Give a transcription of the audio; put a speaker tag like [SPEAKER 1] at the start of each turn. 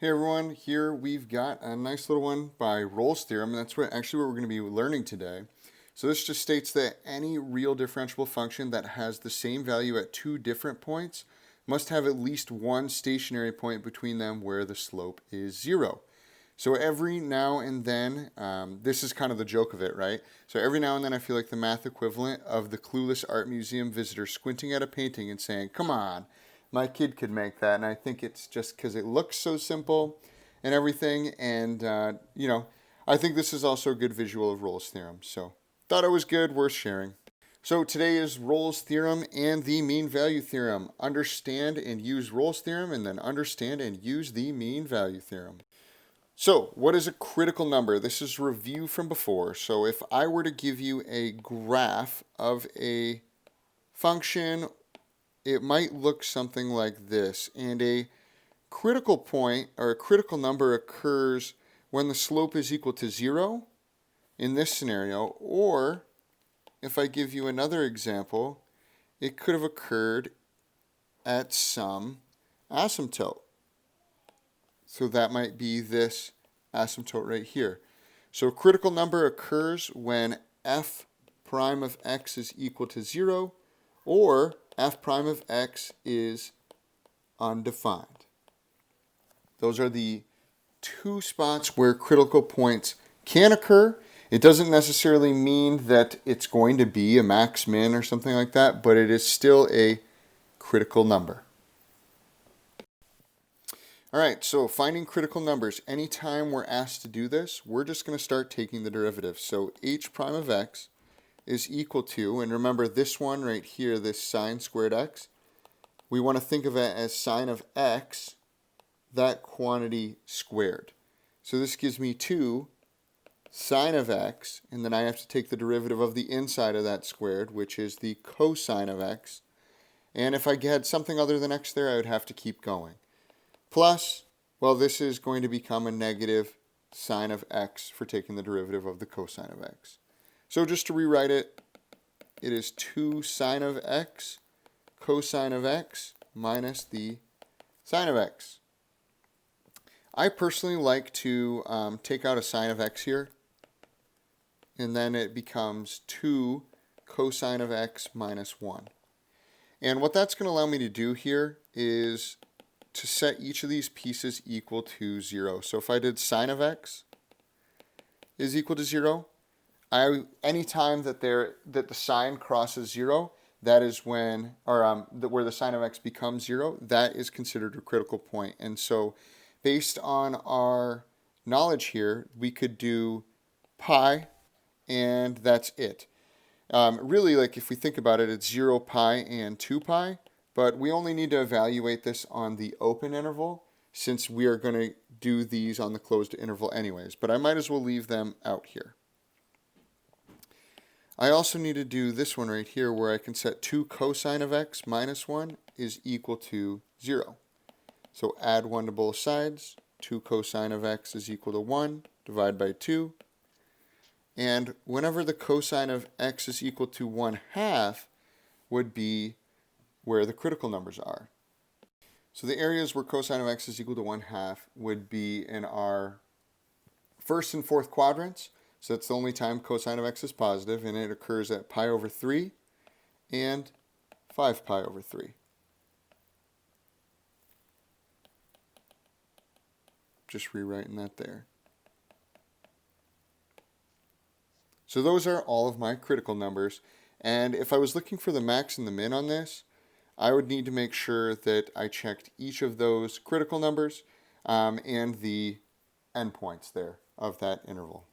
[SPEAKER 1] Hey everyone, here we've got a nice little one by Rolle's theorem, and that's what we're going to be learning today. So this just states that any real differentiable function that has the same value at two different points must have at least one stationary point between them where the slope is 0. So every now and then, this is kind of the joke of it, right? So every now and then I feel like the math equivalent of the clueless art museum visitor squinting at a painting and saying, come on, my kid could make that. And I think it's just because it looks so simple and everything. And, I think this is also a good visual of Rolle's theorem. So thought it was good, worth sharing. So today is Rolle's theorem and the mean value theorem. Understand and use Rolle's theorem, and then understand and use the mean value theorem. So, what is a critical number? This is review from before. So, if I were to give you a graph of a function, it might look something like this. And a critical point or a critical number occurs when the slope is equal to 0 in this scenario. Or, if I give you another example, it could have occurred at some asymptote. So that might be this asymptote right here. So a critical number occurs when f prime of x is equal to 0 or f prime of x is undefined. Those are the two spots where critical points can occur. It doesn't necessarily mean that it's going to be a max min or something like that, but it is still a critical number. All right, so finding critical numbers. Anytime we're asked to do this, we're just going to start taking the derivative. So h prime of x is equal to, and remember this one right here, this sine squared x, we want to think of it as sine of x, that quantity squared. So this gives me 2 sine of x, and then I have to take the derivative of the inside of that squared, which is the cosine of x. And if I had something other than x there, I would have to keep going. Plus, well, this is going to become a negative sine of x for taking the derivative of the cosine of x. So just to rewrite it, it is 2 sine of x cosine of x minus the sine of x. I personally like to take out a sine of x here, and then it becomes 2 cosine of x minus 1. And what that's going to allow me to do here is to set each of these pieces equal to 0. So if I did sine of x is equal to 0, anytime that the sign crosses 0, that is when, where the sine of x becomes 0, that is considered a critical point. And so based on our knowledge here, we could do pi, and that's it. Really, like if we think about it, it's 0 pi and 2 pi. But we only need to evaluate this on the open interval since we are going to do these on the closed interval anyways. But I might as well leave them out here. I also need to do this one right here where I can set 2 cosine of x minus 1 is equal to 0. So add 1 to both sides. 2 cosine of x is equal to 1. Divide by 2. And whenever the cosine of x is equal to 1/2 would be where the critical numbers are. So the areas where cosine of x is equal to 1/2 would be in our first and fourth quadrants. So that's the only time cosine of x is positive, and it occurs at pi over 3 and 5 pi over 3. Just rewriting that there. So those are all of my critical numbers. And if I was looking for the max and the min on this, I would need to make sure that I checked each of those critical numbers and the endpoints there of that interval.